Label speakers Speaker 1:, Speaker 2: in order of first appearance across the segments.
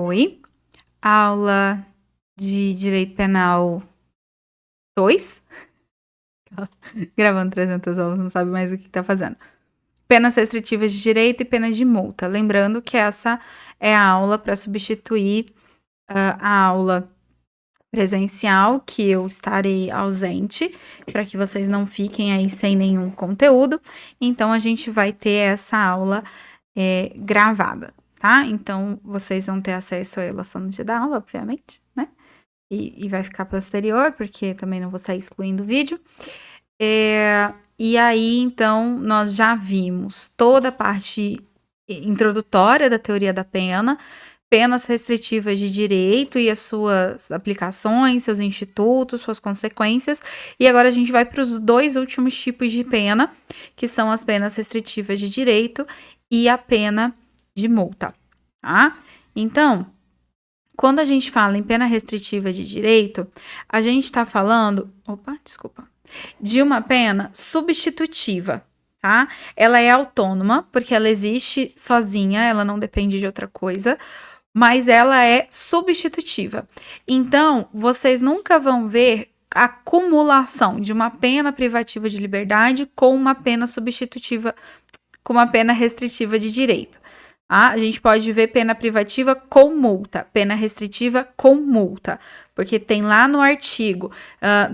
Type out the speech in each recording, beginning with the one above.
Speaker 1: Oi, aula de Direito Penal 2. Gravando 300 aulas, não sabe mais o que tá fazendo. Penas restritivas de direito e penas de multa. Lembrando que essa é a aula para substituir a aula presencial, que eu estarei ausente, para que vocês não fiquem aí sem nenhum conteúdo. Então, a gente vai ter essa aula gravada, tá? Então, vocês vão ter acesso a ela só no dia da aula, obviamente, né? E vai ficar posterior, porque também não vou sair excluindo o vídeo. E aí, então, nós já vimos toda a parte introdutória da teoria da pena, penas restritivas de direito e as suas aplicações, seus institutos, suas consequências. E agora a gente vai para os dois últimos tipos de pena, que são as penas restritivas de direito e a pena de multa, tá? Então, quando a gente fala em pena restritiva de direito, a gente está falando, de uma pena substitutiva, tá? Ela é autônoma, porque ela existe sozinha, ela não depende de outra coisa, mas ela é substitutiva. Então, vocês nunca vão ver a acumulação de uma pena privativa de liberdade com uma pena substitutiva, com uma pena restritiva de direito. A gente pode ver pena privativa com multa, pena restritiva com multa, porque tem lá no artigo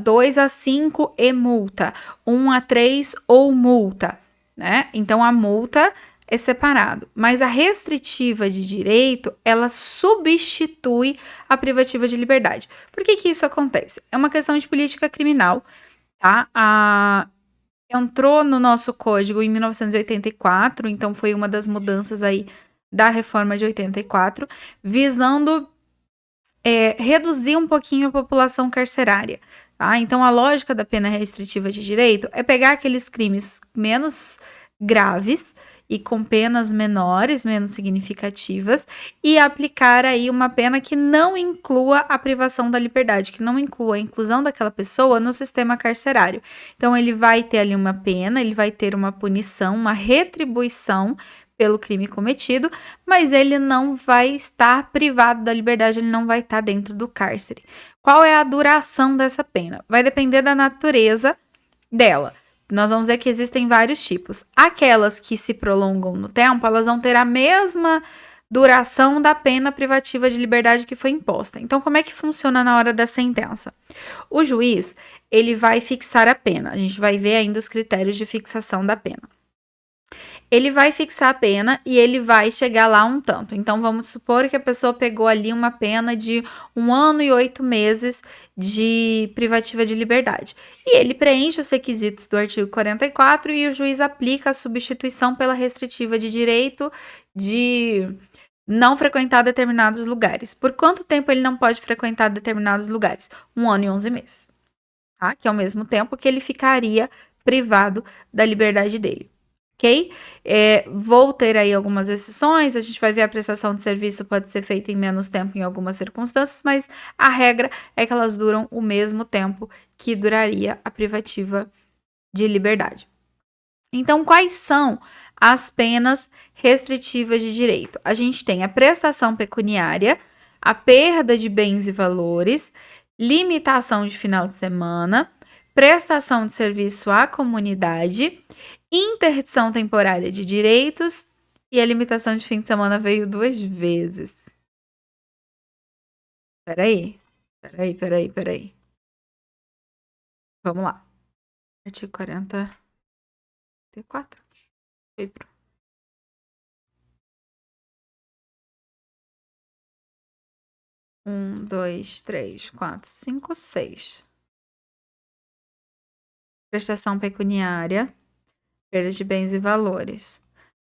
Speaker 1: 2 a 5 e multa, 1 a 3 ou multa, né? Então a multa é separado, mas a restritiva de direito, ela substitui a privativa de liberdade. Por que isso acontece? É uma questão de política criminal, tá? Entrou no nosso código em 1984, então foi uma das mudanças aí da reforma de 84, visando reduzir um pouquinho a população carcerária, tá? Então a lógica da pena restritiva de direito é pegar aqueles crimes menos graves e com penas menores, menos significativas, e aplicar aí uma pena que não inclua a privação da liberdade, que não inclua a inclusão daquela pessoa no sistema carcerário. Então, ele vai ter ali uma pena, ele vai ter uma punição, uma retribuição pelo crime cometido, mas ele não vai estar privado da liberdade, ele não vai estar dentro do cárcere. Qual é a duração dessa pena? Vai depender da natureza dela. Nós vamos ver que existem vários tipos. Aquelas que se prolongam no tempo, elas vão ter a mesma duração da pena privativa de liberdade que foi imposta. Então, como é que funciona na hora da sentença? O juiz, ele vai fixar a pena. A gente vai ver ainda os critérios de fixação da pena. Ele vai fixar a pena e ele vai chegar lá um tanto. Então, vamos supor que a pessoa pegou ali uma pena de 1 ano e 8 meses de privativa de liberdade. E ele preenche os requisitos do artigo 44 e o juiz aplica a substituição pela restritiva de direito de não frequentar determinados lugares. Por quanto tempo ele não pode frequentar determinados lugares? 1 ano e 11 meses. Tá? Que é o mesmo tempo que ele ficaria privado da liberdade dele. Ok? Vou ter aí algumas exceções, a gente vai ver a prestação de serviço pode ser feita em menos tempo em algumas circunstâncias, mas a regra é que elas duram o mesmo tempo que duraria a privativa de liberdade. Então, quais são as penas restritivas de direito? A gente tem a prestação pecuniária, a perda de bens e valores, limitação de final de semana, prestação de serviço à comunidade, interdição temporária de direitos e a limitação de fim de semana veio 2 vezes. Peraí. Vamos lá. Artigo 44. 1, 2, 3, 4, 5, 6. Prestação pecuniária. Perda de bens e valores,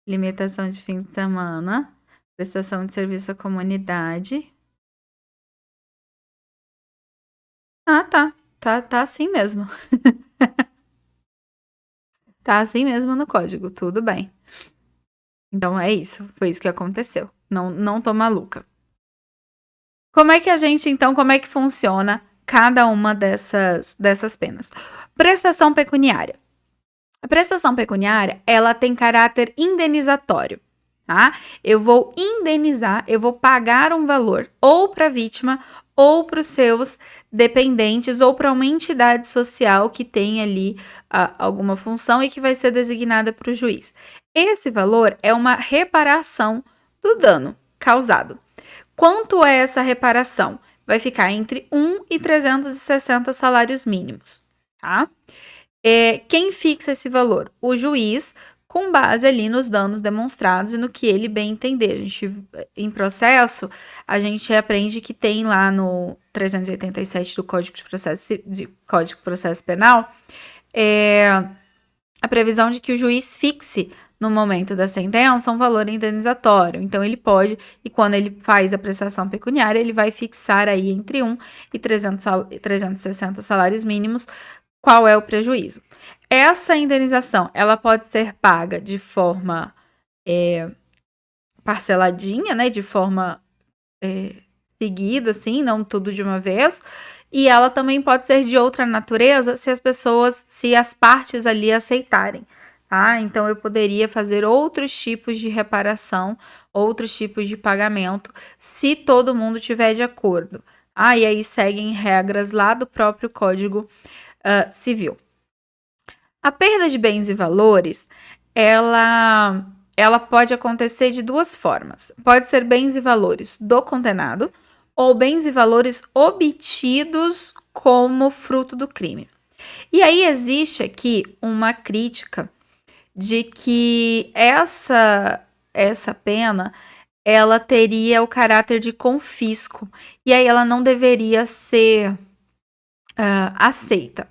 Speaker 1: limitação de fim de semana, prestação de serviço à comunidade. Tá assim mesmo. Tá assim mesmo no código, tudo bem. Então é isso, foi isso que aconteceu. Não tô maluca. Como é que funciona cada uma dessas penas? Prestação pecuniária. A prestação pecuniária, ela tem caráter indenizatório, tá? Eu vou indenizar, eu vou pagar um valor ou para a vítima ou para os seus dependentes ou para uma entidade social que tem ali alguma função e que vai ser designada para o juiz. Esse valor é uma reparação do dano causado. Quanto é essa reparação? Vai ficar entre 1 e 360 salários mínimos, tá? Quem fixa esse valor? O juiz, com base ali nos danos demonstrados e no que ele bem entender. A gente, em processo, a gente aprende que tem lá no 387 do Código de Processo Penal a previsão de que o juiz fixe no momento da sentença um valor indenizatório. Então, ele pode, e quando ele faz a prestação pecuniária, ele vai fixar aí entre 1 e 360 salários mínimos qual é o prejuízo. Essa indenização, ela pode ser paga de forma parceladinha, né, de forma seguida, assim, não tudo de uma vez, e ela também pode ser de outra natureza se as partes ali aceitarem, tá? Então, eu poderia fazer outros tipos de reparação, outros tipos de pagamento, se todo mundo tiver de acordo. E aí seguem regras lá do próprio Código Civil. A perda de bens e valores, ela pode acontecer de duas formas. Pode ser bens e valores do condenado ou bens e valores obtidos como fruto do crime. E aí existe aqui uma crítica de que essa pena ela teria o caráter de confisco e aí ela não deveria ser aceita.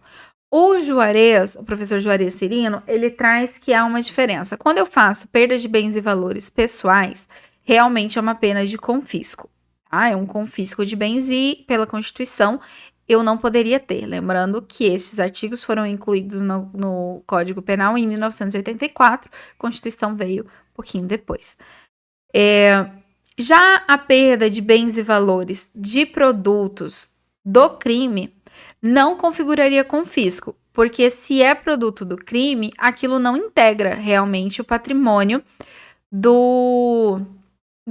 Speaker 1: O Juarez, o professor Juarez Cirino, ele traz que há uma diferença. Quando eu faço perda de bens e valores pessoais, realmente é uma pena de confisco. Tá? É um confisco de bens e, pela Constituição, eu não poderia ter. Lembrando que esses artigos foram incluídos no Código Penal em 1984, a Constituição veio um pouquinho depois. Já a perda de bens e valores de produtos do crime não configuraria confisco, porque se é produto do crime, aquilo não integra realmente o patrimônio do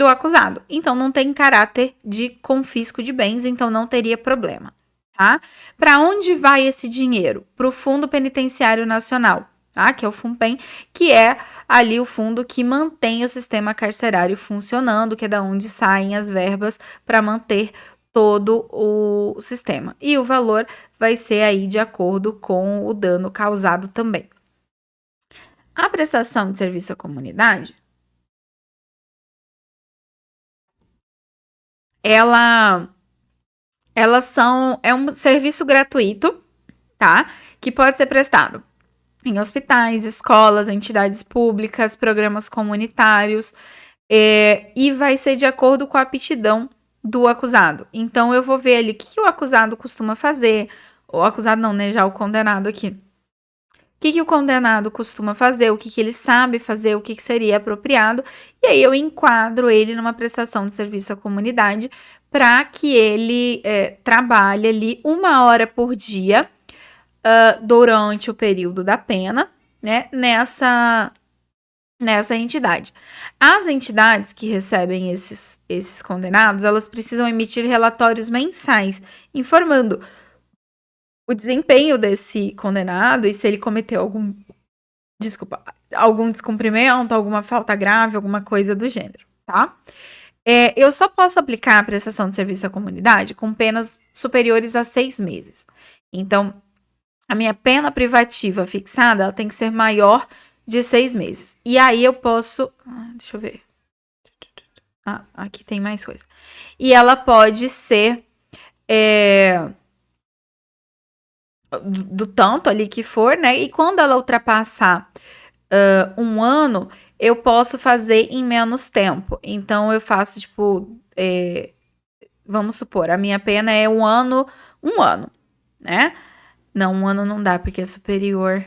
Speaker 1: acusado. Então, não tem caráter de confisco de bens, então não teria problema, tá? Para onde vai esse dinheiro? Para o Fundo Penitenciário Nacional, tá? Que é o FUNPEN, que é ali o fundo que mantém o sistema carcerário funcionando, que é da onde saem as verbas para manter todo o sistema. E o valor vai ser aí de acordo com o dano causado também. A prestação de serviço à comunidade, é um serviço gratuito, tá? Que pode ser prestado em hospitais, escolas, entidades públicas, programas comunitários, e vai ser de acordo com a aptidão do acusado. Então, eu vou ver ali o que o acusado costuma fazer. O acusado não, né? Já o condenado aqui. O que o condenado costuma fazer, o que ele sabe fazer, o que seria apropriado. E aí eu enquadro ele numa prestação de serviço à comunidade para que ele trabalhe ali 1 hora por dia durante o período da pena, né? Nessa entidade. As entidades que recebem esses condenados, elas precisam emitir relatórios mensais informando o desempenho desse condenado e se ele cometeu algum descumprimento, alguma falta grave, alguma coisa do gênero, tá? Eu só posso aplicar a prestação de serviço à comunidade com penas superiores a 6 meses. Então, a minha pena privativa fixada ela tem que ser maior de 6 meses. E aí eu posso... deixa eu ver. Aqui tem mais coisa. E ela pode ser do tanto ali que for, né? E quando ela ultrapassar 1 ano, eu posso fazer em menos tempo. Então, eu faço, tipo... vamos supor, a minha pena é 1 ano, né? Não, 1 ano não dá, porque é superior...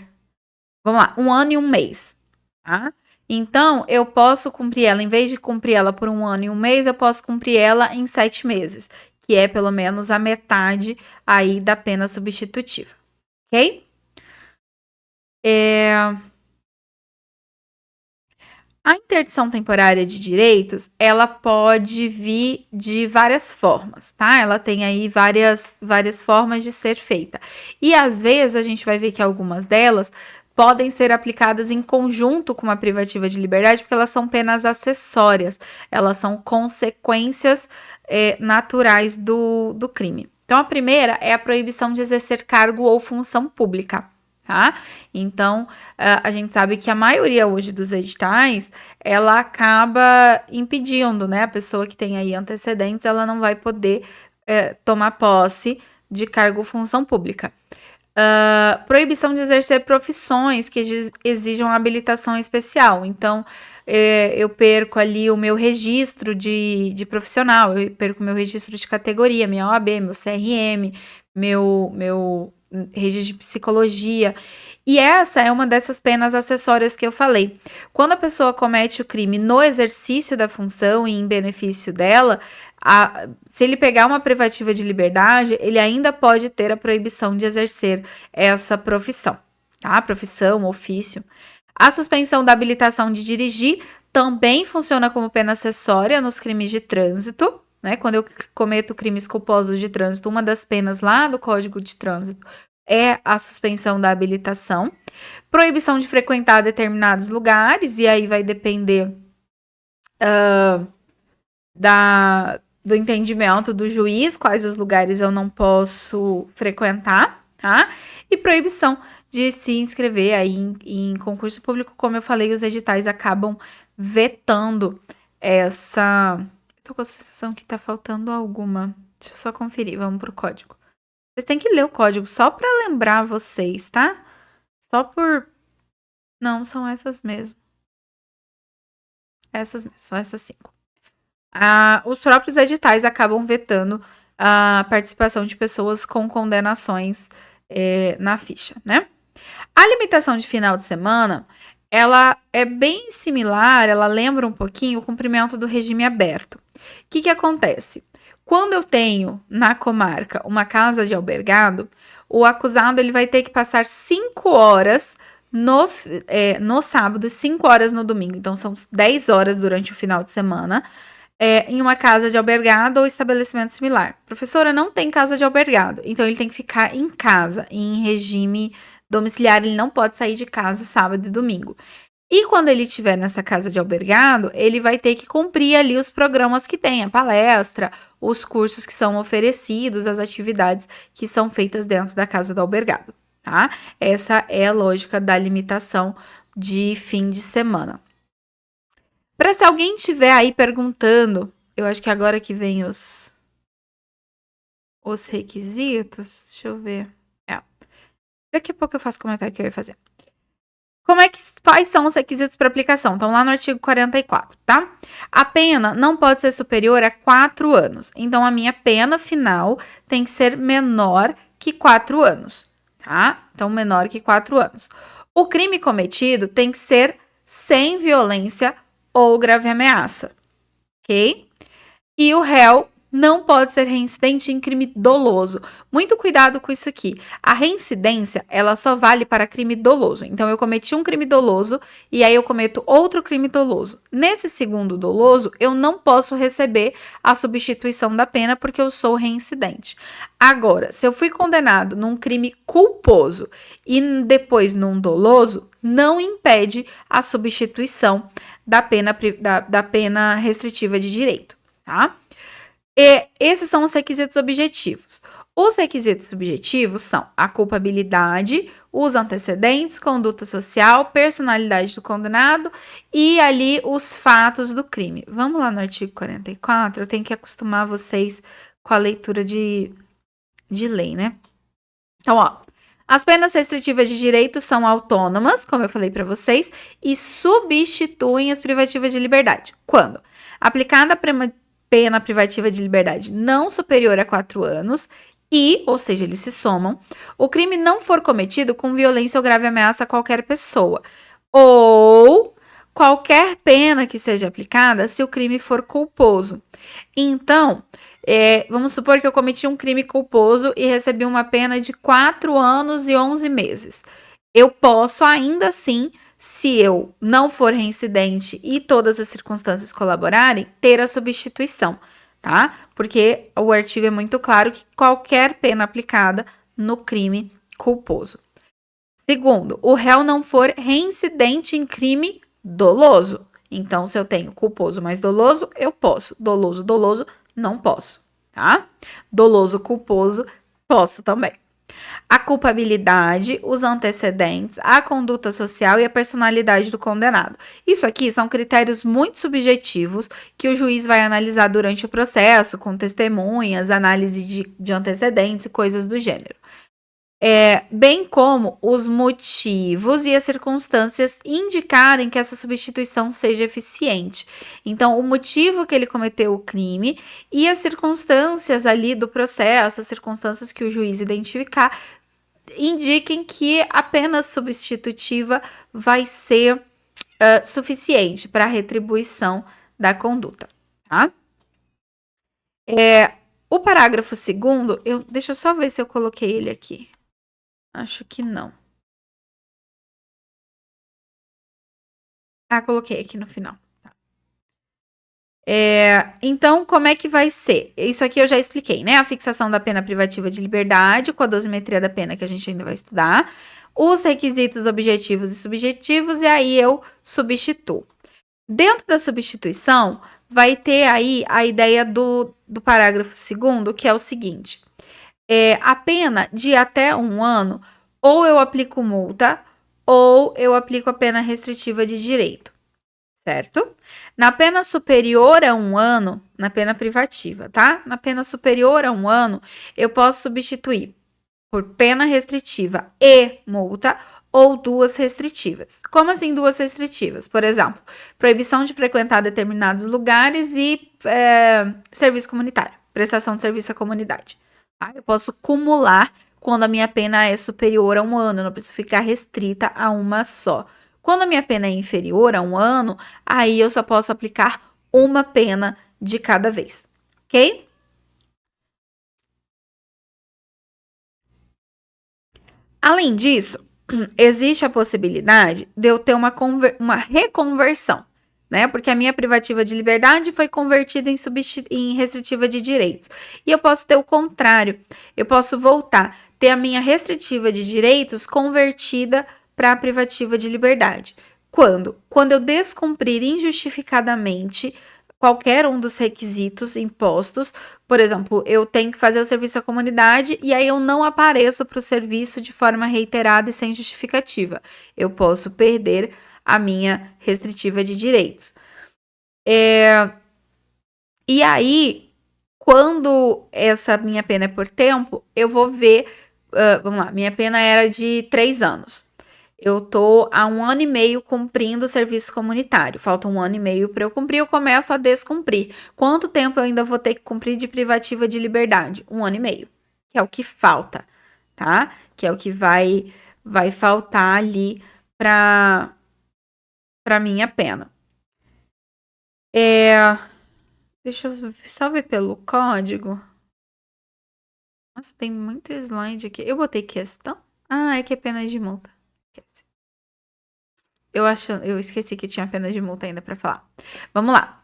Speaker 1: Vamos lá, 1 ano e 1 mês, tá? Então, eu posso cumprir ela, em vez de cumprir ela por 1 ano e 1 mês, eu posso cumprir ela em 7 meses, que é pelo menos a metade aí da pena substitutiva, ok? A interdição temporária de direitos, ela pode vir de várias formas, tá? Ela tem aí várias formas de ser feita. E às vezes a gente vai ver que algumas delas podem ser aplicadas em conjunto com uma privativa de liberdade, porque elas são penas acessórias, elas são consequências naturais do crime. Então, a primeira é a proibição de exercer cargo ou função pública. Tá? Então, a gente sabe que a maioria hoje dos editais, ela acaba impedindo, né? A pessoa que tem aí antecedentes, ela não vai poder tomar posse de cargo ou função pública. Proibição de exercer profissões que exijam habilitação especial. Então, eu perco ali o meu registro de profissional, eu perco meu registro de categoria, minha OAB, meu CRM, meu registro de psicologia. E essa é uma dessas penas acessórias que eu falei. Quando a pessoa comete o crime no exercício da função e em benefício dela, se ele pegar uma privativa de liberdade, ele ainda pode ter a proibição de exercer essa profissão, tá? Profissão, ofício. A suspensão da habilitação de dirigir também funciona como pena acessória nos crimes de trânsito, né? Quando eu cometo crimes culposos de trânsito, uma das penas lá do Código de Trânsito é a suspensão da habilitação. Proibição de frequentar determinados lugares, e aí vai depender do entendimento do juiz, quais os lugares eu não posso frequentar, tá? E proibição de se inscrever aí em concurso público, como eu falei, os editais acabam vetando essa... Tô com a sensação que tá faltando alguma. Deixa eu só conferir, vamos pro código. Vocês têm que ler o código só pra lembrar vocês, tá? Só por... Não, são essas mesmo. Essas mesmo, são essas 5. Os próprios editais acabam vetando a participação de pessoas com condenações na ficha, né? A limitação de final de semana, ela é bem similar, ela lembra um pouquinho o cumprimento do regime aberto. O que acontece? Quando eu tenho na comarca uma casa de albergado, o acusado ele vai ter que passar 5 horas no sábado, 5 horas no domingo. Então, são 10 horas durante o final de semana em uma casa de albergado ou estabelecimento similar. Professora, não tem casa de albergado, então ele tem que ficar em casa, em regime domiciliar, ele não pode sair de casa sábado e domingo. E quando ele estiver nessa casa de albergado, ele vai ter que cumprir ali os programas que tem, a palestra, os cursos que são oferecidos, as atividades que são feitas dentro da casa do albergado, tá? Essa é a lógica da limitação de fim de semana. Para se alguém estiver aí perguntando, eu acho que agora que vem os requisitos, deixa eu ver. Daqui a pouco eu faço o comentário que eu ia fazer. Quais são os requisitos para aplicação? Estão lá no artigo 44, tá? A pena não pode ser superior a 4 anos. Então, a minha pena final tem que ser menor que 4 anos, tá? Então, menor que 4 anos. O crime cometido tem que ser sem violência ou grave ameaça, ok? E o réu não pode ser reincidente em crime doloso. Muito cuidado com isso aqui. A reincidência, ela só vale para crime doloso. Então, eu cometi um crime doloso e aí eu cometo outro crime doloso. Nesse segundo doloso, eu não posso receber a substituição da pena porque eu sou reincidente. Agora, se eu fui condenado num crime culposo e depois num doloso, não impede a substituição da pena restritiva de direito, tá? E esses são os requisitos objetivos. Os requisitos subjetivos são a culpabilidade, os antecedentes, conduta social, personalidade do condenado e ali os fatos do crime. Vamos lá no artigo 44, eu tenho que acostumar vocês com a leitura de lei, né? Então, as penas restritivas de direito são autônomas, como eu falei para vocês, e substituem as privativas de liberdade. Quando? Aplicada a pena privativa de liberdade não superior a 4 anos e, ou seja, eles se somam, o crime não for cometido com violência ou grave ameaça a qualquer pessoa, ou qualquer pena que seja aplicada se o crime for culposo. Então, vamos supor que eu cometi um crime culposo e recebi uma pena de 4 anos e 11 meses. Eu posso ainda assim se eu não for reincidente e todas as circunstâncias colaborarem, ter a substituição, tá? Porque o artigo é muito claro que qualquer pena aplicada no crime culposo. Segundo, o réu não for reincidente em crime doloso. Então, se eu tenho culposo mais doloso, eu posso. Doloso, doloso, não posso, tá? Doloso, culposo, posso também. A culpabilidade, os antecedentes, a conduta social e a personalidade do condenado. Isso aqui são critérios muito subjetivos que o juiz vai analisar durante o processo, com testemunhas, análise de antecedentes e coisas do gênero. Bem como os motivos e as circunstâncias indicarem que essa substituição seja eficiente. Então, o motivo que ele cometeu o crime e as circunstâncias ali do processo, as circunstâncias que o juiz identificar, indiquem que a pena substitutiva vai ser suficiente para a retribuição da conduta, tá? O parágrafo 2º, deixa eu só ver se eu coloquei ele aqui. Acho que não. Coloquei aqui no final. Tá. Então, como é que vai ser? Isso aqui eu já expliquei, né? A fixação da pena privativa de liberdade com a dosimetria da pena, que a gente ainda vai estudar. Os requisitos objetivos e subjetivos, e aí eu substituo. Dentro da substituição, vai ter aí a ideia do parágrafo 2º, que é o seguinte. A pena de até 1 ano, ou eu aplico multa, ou eu aplico a pena restritiva de direito, certo? Na pena superior a 1 ano, na pena privativa, tá? Na pena superior a 1 ano, eu posso substituir por pena restritiva e multa ou 2 restritivas. Como assim 2 restritivas? Por exemplo, proibição de frequentar determinados lugares e serviço comunitário, prestação de serviço à comunidade. Tá? Eu posso cumular quando a minha pena é superior a 1 ano, eu não preciso ficar restrita a uma só. Quando a minha pena é inferior a 1 ano, aí eu só posso aplicar uma pena de cada vez, ok? Além disso, existe a possibilidade de eu ter uma reconversão, né? Porque a minha privativa de liberdade foi convertida em restritiva de direitos. E eu posso ter o contrário. Eu posso voltar, ter a minha restritiva de direitos convertida para a privativa de liberdade. Quando? Quando eu descumprir injustificadamente qualquer um dos requisitos impostos. Por exemplo, eu tenho que fazer o serviço à comunidade e aí eu não apareço para o serviço de forma reiterada e sem justificativa. Eu posso perder a minha restritiva de direitos. E aí, quando essa minha pena é por tempo, eu vou ver. Vamos lá, minha pena era de 3 anos. Eu tô há 1 ano e meio cumprindo o serviço comunitário. Falta 1 ano e meio para eu cumprir, eu começo a descumprir. Quanto tempo eu ainda vou ter que cumprir de privativa de liberdade? 1 ano e meio. Que é o que falta, tá? Que é o que vai faltar ali para minha pena. Deixa eu só ver pelo código. Nossa, tem muito slide aqui. Eu botei questão? É que é pena de multa. Esquece. Eu esqueci que tinha pena de multa ainda para falar. Vamos lá.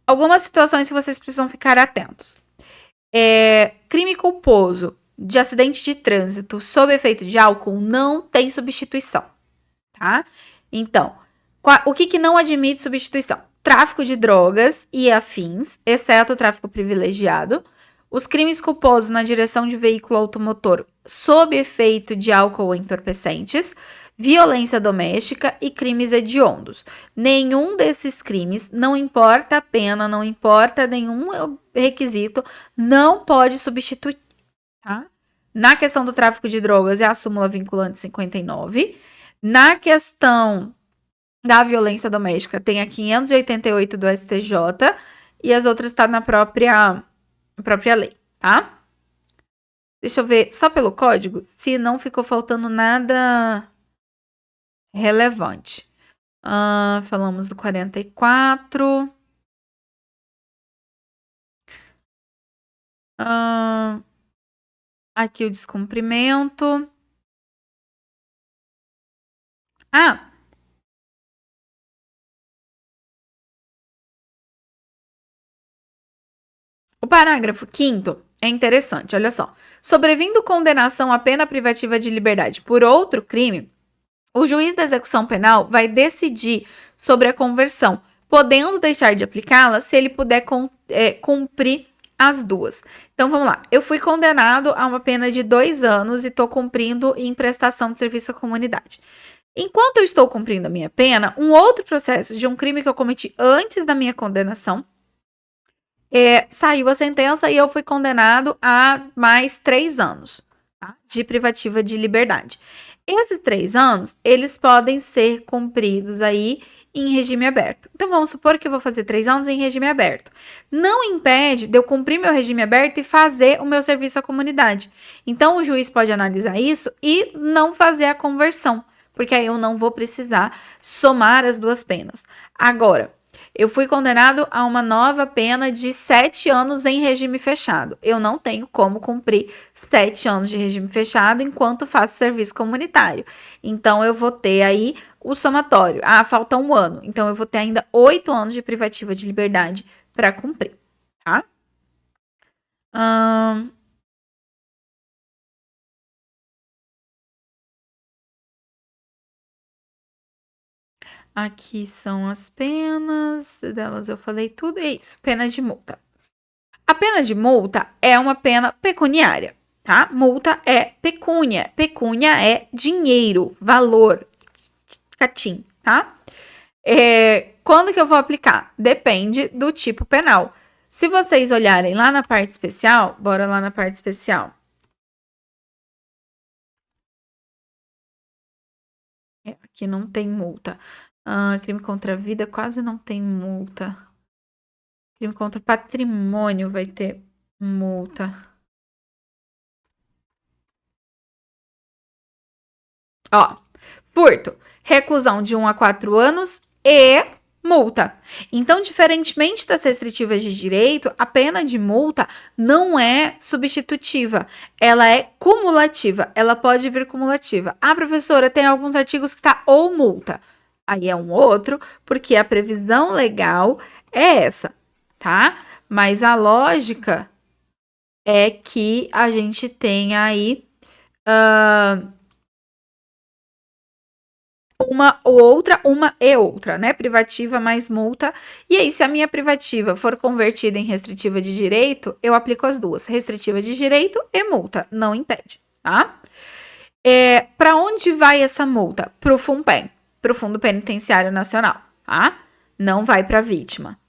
Speaker 1: Algumas situações que vocês precisam ficar atentos. Crime culposo de acidente de trânsito sob efeito de álcool não tem substituição, tá? Então, o que não admite substituição? Tráfico de drogas e afins, exceto o tráfico privilegiado. Os crimes culposos na direção de veículo automotor sob efeito de álcool ou entorpecentes, violência doméstica e crimes hediondos. Nenhum desses crimes, não importa a pena, não importa nenhum requisito, não pode substituir, tá? Na questão do tráfico de drogas é a súmula vinculante 59. Na questão da violência doméstica tem a 588 do STJ e as outras estão na própria lei, tá? Deixa eu ver só pelo código se não ficou faltando nada relevante. Falamos do 44. Aqui o descumprimento. O parágrafo 5º é interessante, olha só. Sobrevindo condenação à pena privativa de liberdade por outro crime, o juiz da execução penal vai decidir sobre a conversão, podendo deixar de aplicá-la se ele puder cumprir as duas. Então, vamos lá. Eu fui condenado a uma pena de 2 anos e estou cumprindo em prestação de serviço à comunidade. Enquanto eu estou cumprindo a minha pena, um outro processo de um crime que eu cometi antes da minha condenação, saiu a sentença e eu fui condenado a mais 3 anos, tá? De privativa de liberdade. Esses 3 anos, eles podem ser cumpridos aí em regime aberto. Então, vamos supor que eu vou fazer 3 anos em regime aberto. Não impede de eu cumprir meu regime aberto e fazer o meu serviço à comunidade. Então, o juiz pode analisar isso e não fazer a conversão, porque aí eu não vou precisar somar as duas penas. Agora, eu fui condenado a uma nova pena de 7 anos em regime fechado. Eu não tenho como cumprir 7 anos de regime fechado enquanto faço serviço comunitário. Então, eu vou ter aí o somatório. Falta 1 ano. Então, eu vou ter ainda 8 anos de privativa de liberdade para cumprir, tá? Aqui são as penas, delas eu falei tudo, é isso, pena de multa. A pena de multa é uma pena pecuniária, tá? Multa é pecúnia, pecúnia é dinheiro, valor, catim, tá? Quando que eu vou aplicar? Depende do tipo penal. Se vocês olharem lá na parte especial, bora lá na parte especial. Aqui não tem multa. Crime contra a vida quase não tem multa. Crime contra o patrimônio vai ter multa. Ó, furto, reclusão de 1 a 4 anos e multa. Então, diferentemente das restritivas de direito, a pena de multa não é substitutiva, ela é cumulativa, ela pode vir cumulativa. Professora, tem alguns artigos que tá ou multa. Aí é um outro, porque a previsão legal é essa, tá? Mas a lógica é que a gente tem aí uma e outra, né? Privativa mais multa. E aí, se a minha privativa for convertida em restritiva de direito, eu aplico as duas, restritiva de direito e multa, não impede, tá? Para onde vai essa multa? Pro FUNPEN, pro Fundo Penitenciário Nacional, tá? Não vai para a vítima.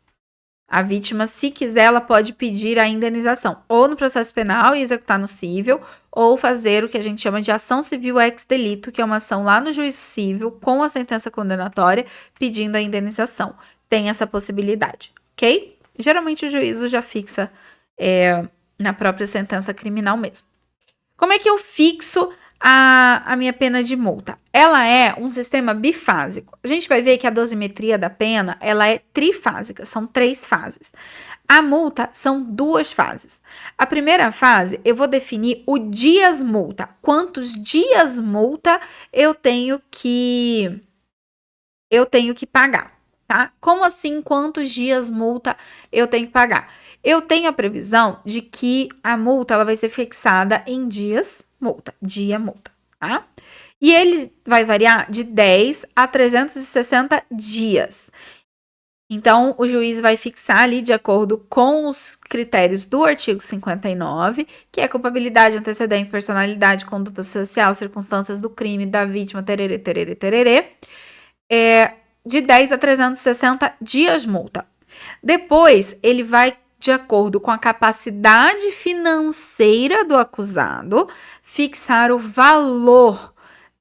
Speaker 1: A vítima, se quiser, ela pode pedir a indenização ou no processo penal e executar no cível, ou fazer o que a gente chama de ação civil ex delito, que é uma ação lá no juízo civil com a sentença condenatória pedindo a indenização. Tem essa possibilidade, ok? Geralmente o juízo já fixa na própria sentença criminal mesmo. Como é que eu fixo a minha pena de multa? Ela é um sistema bifásico. A gente vai ver que a dosimetria da pena, ela é trifásica, são 3 fases. A multa são 2 fases. A primeira fase, eu vou definir o dias multa. Quantos dias multa eu tenho que pagar, tá? Como assim, quantos dias multa eu tenho que pagar? Eu tenho a previsão de que a multa ela vai ser fixada em dias multa, dia multa, tá? E ele vai variar de 10 a 360 dias. Então, o juiz vai fixar ali de acordo com os critérios do artigo 59, que é culpabilidade, antecedentes, personalidade, conduta social, circunstâncias do crime, da vítima, tererê, tererê, tererê, de 10 a 360 dias multa. Depois, ele vai, de acordo com a capacidade financeira do acusado, fixar o valor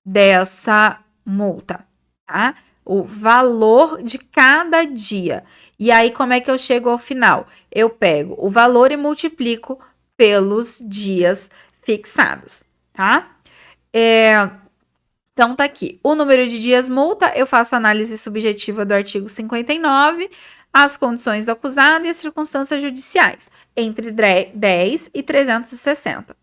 Speaker 1: dessa multa, tá? O valor de cada dia. E aí, como é que eu chego ao final? Eu pego o valor e multiplico pelos dias fixados, tá? Então, tá aqui. O número de dias multa, eu faço análise subjetiva do artigo 59, as condições do acusado e as circunstâncias judiciais, entre 10 e 360.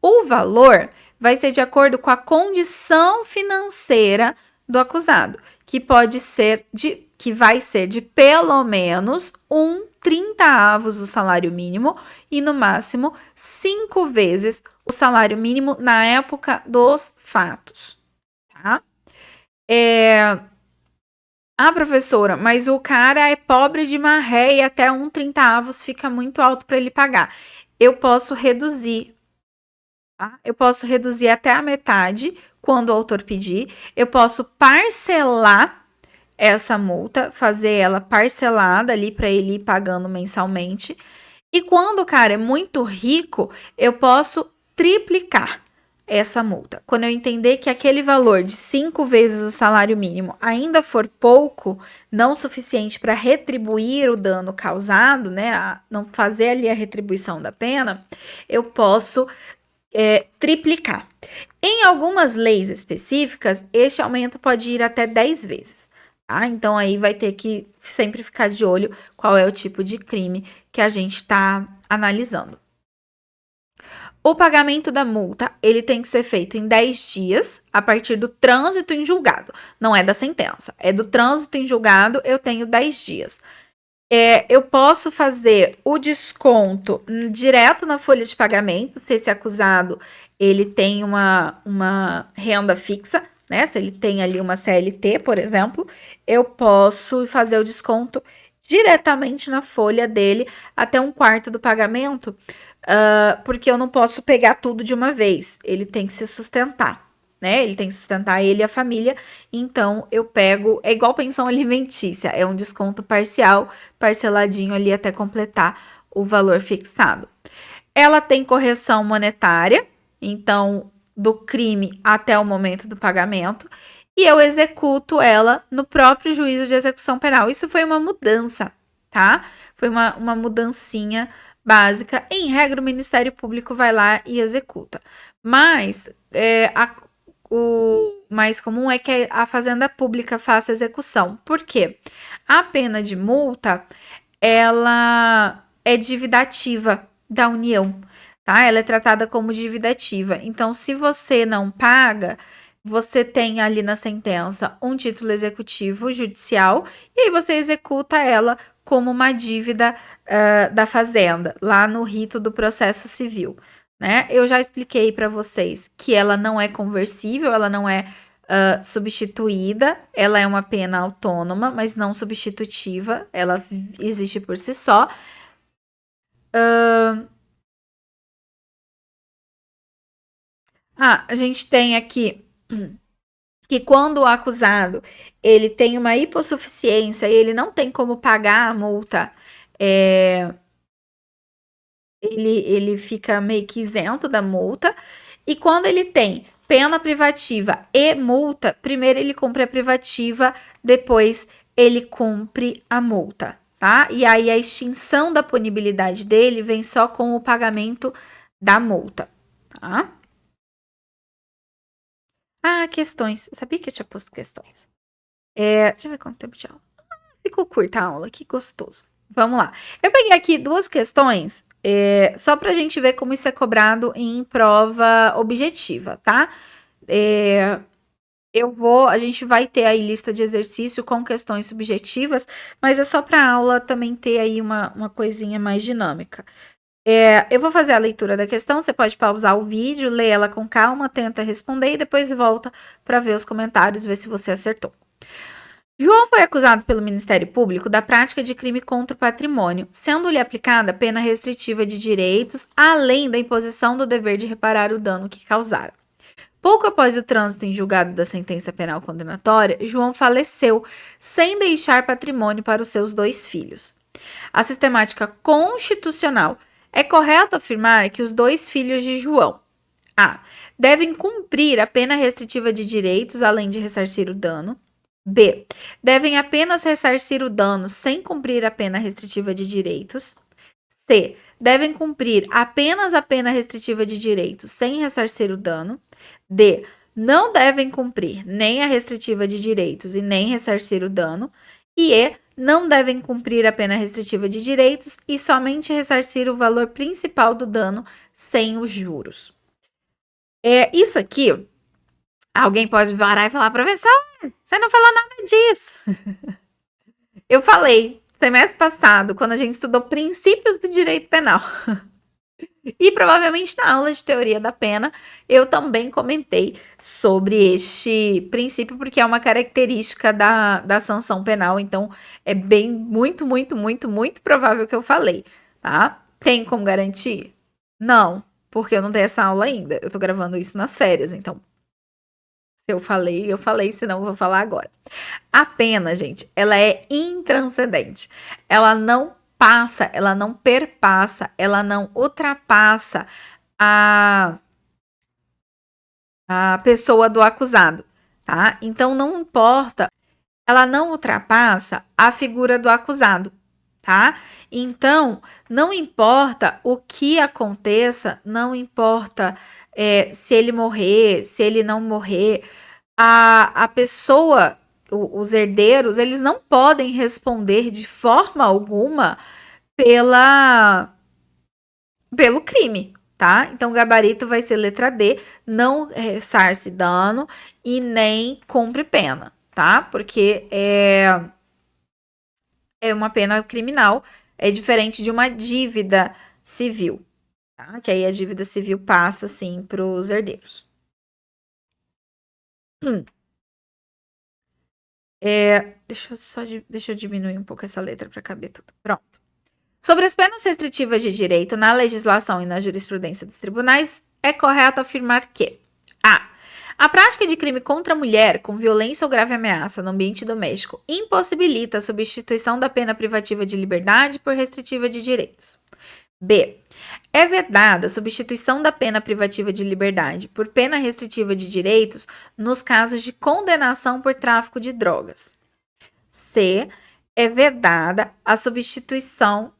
Speaker 1: O valor vai ser de acordo com a condição financeira do acusado, que pode ser de que vai ser de pelo menos 1/30 do salário mínimo e no máximo 5 vezes o salário mínimo na época dos fatos, tá? Professora, mas o cara é pobre de marré e até 1/30 fica muito alto para ele pagar. Eu posso reduzir, tá? Eu posso reduzir até a metade quando o autor pedir. Eu posso parcelar essa multa, fazer ela parcelada ali para ele ir pagando mensalmente. E quando o cara é muito rico, eu posso triplicar essa multa. Quando eu entender que aquele valor de 5 vezes o salário mínimo ainda for pouco, não suficiente para retribuir o dano causado, né, não fazer ali a retribuição da pena, eu posso triplicar. Em algumas leis específicas, este aumento pode ir até 10 vezes. Tá? Então aí vai ter que sempre ficar de olho qual é o tipo de crime que a gente está analisando. O pagamento da multa, ele tem que ser feito em 10 dias, a partir do trânsito em julgado. Não é da sentença, é do trânsito em julgado, eu tenho 10 dias. Eu posso fazer o desconto direto na folha de pagamento, se esse acusado ele tem uma renda fixa, né? Se ele tem ali uma CLT, por exemplo, eu posso fazer o desconto diretamente na folha dele até 1/4 do pagamento, porque eu não posso pegar tudo de uma vez. Ele tem que se sustentar, né? Ele tem que sustentar ele e a família. Então, eu pego... É igual pensão alimentícia. É um desconto parcial, parceladinho ali até completar o valor fixado. Ela tem correção monetária. Então, do crime até o momento do pagamento. E eu executo ela no próprio juízo de execução penal. Isso foi uma mudança, tá? Foi uma mudancinha básica. Em regra, o Ministério Público vai lá e executa. Mas o mais comum é que a Fazenda Pública faça execução. Por quê? A pena de multa, ela é dívida ativa da União, tá? Ela é tratada como dívida ativa. Então, se você não paga, você tem ali na sentença um título executivo judicial e aí você executa ela como uma dívida da Fazenda, lá no rito do processo civil, né? Eu já expliquei para vocês que ela não é conversível, ela não é substituída, ela é uma pena autônoma, mas não substitutiva, ela existe por si só. A gente tem aqui que quando o acusado ele tem uma hipossuficiência e ele não tem como pagar a multa, ele fica meio que isento da multa. E quando ele tem pena privativa e multa, primeiro ele cumpre a privativa, depois ele cumpre a multa, tá? E aí a extinção da punibilidade dele vem só com o pagamento da multa, tá? Questões. Sabia que eu tinha posto questões. Deixa eu ver quanto tempo de aula. Ficou curta a aula, que gostoso. Vamos lá. Eu peguei aqui 2 questões, só pra gente ver como isso é cobrado em prova objetiva, tá? A gente vai ter aí lista de exercício com questões subjetivas, mas é só pra aula também ter aí uma coisinha mais dinâmica. Eu vou fazer a leitura da questão, você pode pausar o vídeo, ler ela com calma, tenta responder e depois volta para ver os comentários, ver se você acertou. João foi acusado pelo Ministério Público da prática de crime contra o patrimônio, sendo-lhe aplicada pena restritiva de direitos, além da imposição do dever de reparar o dano que causara. Pouco após o trânsito em julgado da sentença penal condenatória, João faleceu, sem deixar patrimônio para os seus 2 filhos. A sistemática constitucional é correto afirmar que os 2 filhos de João A. devem cumprir a pena restritiva de direitos, além de ressarcir o dano. B. devem apenas ressarcir o dano sem cumprir a pena restritiva de direitos. C. devem cumprir apenas a pena restritiva de direitos sem ressarcir o dano. D. não devem cumprir nem a restritiva de direitos e nem ressarcir o dano. E E. não devem cumprir a pena restritiva de direitos e somente ressarcir o valor principal do dano sem os juros. Isso aqui, alguém pode parar e falar, professor, você não falou nada disso. Eu falei semestre passado, quando a gente estudou princípios do direito penal. E provavelmente na aula de teoria da pena, eu também comentei sobre este princípio, porque é uma característica da sanção penal, então é bem, muito, muito, muito, muito provável que eu falei, tá? Tem como garantir? Não, porque eu não tenho essa aula ainda. Eu tô gravando isso nas férias, então. Se eu falei, senão eu vou falar agora. A pena, gente, ela é intranscendente. Ela não passa, ela não perpassa, ela não ultrapassa a, a pessoa do acusado, tá? Então não importa, ela não ultrapassa a figura do acusado, tá? Então não importa o que aconteça, não importa se ele morrer, se ele não morrer, a pessoa, os herdeiros, eles não podem responder de forma alguma pelo crime, tá? Então, o gabarito vai ser letra D, não ressarce dano e nem cumpre pena, tá? Porque é uma pena criminal, é diferente de uma dívida civil, tá? Que aí a dívida civil passa, sim, para os herdeiros. Deixa eu diminuir um pouco essa letra para caber tudo. Pronto. Sobre as penas restritivas de direito na legislação e na jurisprudência dos tribunais, é correto afirmar que a prática de crime contra a mulher com violência ou grave ameaça no ambiente doméstico impossibilita a substituição da pena privativa de liberdade por restritiva de direitos. B. É vedada a substituição da pena privativa de liberdade por pena restritiva de direitos nos casos de condenação por tráfico de drogas. C. É vedada a substituição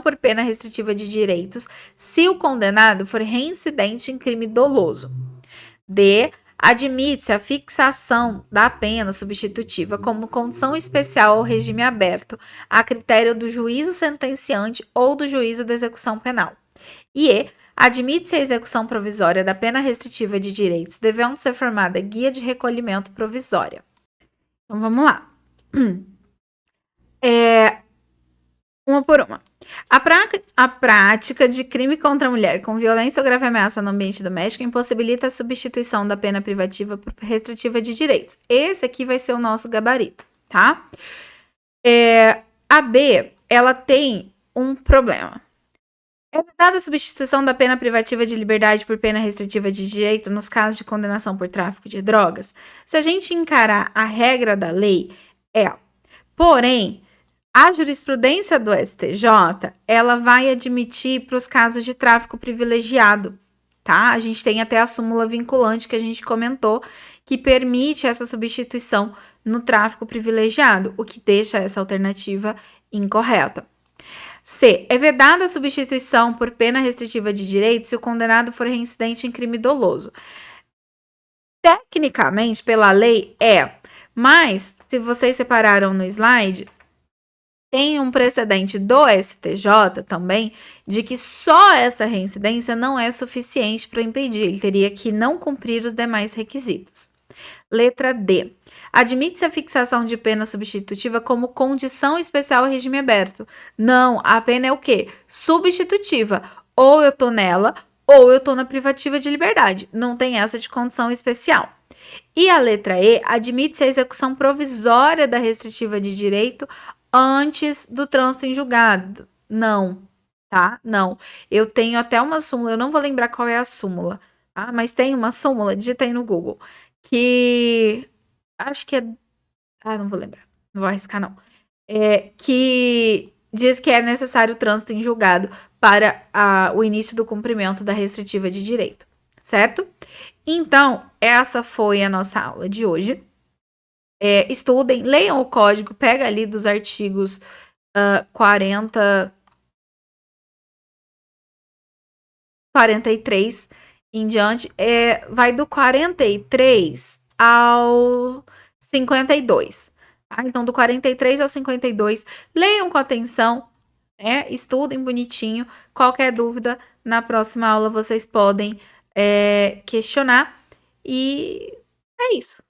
Speaker 1: por pena restritiva de direitos se o condenado for reincidente em crime doloso. D. Admite-se a fixação da pena substitutiva como condição especial ao regime aberto, a critério do juízo sentenciante ou do juízo da execução penal. E E. Admite-se a execução provisória da pena restritiva de direitos, devendo ser formada guia de recolhimento provisória. Então vamos lá. Uma por uma. A prática de crime contra a mulher com violência ou grave ameaça no ambiente doméstico impossibilita a substituição da pena privativa por restritiva de direitos. Esse aqui vai ser o nosso gabarito, tá? A B, ela tem um problema. É vedada a substituição da pena privativa de liberdade por pena restritiva de direito nos casos de condenação por tráfico de drogas? Se a gente encarar a regra da lei, porém, a jurisprudência do STJ, ela vai admitir para os casos de tráfico privilegiado, tá? A gente tem até a súmula vinculante que a gente comentou, que permite essa substituição no tráfico privilegiado, o que deixa essa alternativa incorreta. C. É vedada a substituição por pena restritiva de direito se o condenado for reincidente em crime doloso. Tecnicamente, pela lei, mas, se vocês separaram no slide, tem um precedente do STJ também de que só essa reincidência não é suficiente para impedir, ele teria que não cumprir os demais requisitos. Letra D. Admite-se a fixação de pena substitutiva como condição especial ao regime aberto. Não, a pena é o quê? Substitutiva. Ou eu tô nela, ou eu tô na privativa de liberdade. Não tem essa de condição especial. E a letra E, admite-se a execução provisória da restritiva de direito antes do trânsito em julgado. Não, tá? Não. Eu tenho até uma súmula, eu não vou lembrar qual é a súmula, tá? Mas tem uma súmula, digita aí no Google, que acho que é... não vou lembrar, não vou arriscar não. Que diz que é necessário o trânsito em julgado para o início do cumprimento da restritiva de direito, certo? Então, essa foi a nossa aula de hoje. Estudem, leiam o código, pega ali dos artigos 43 em diante, vai do 43 ao 52. Tá? Então, do 43 ao 52, leiam com atenção, estudem bonitinho. Qualquer dúvida, na próxima aula vocês podem questionar. E é isso.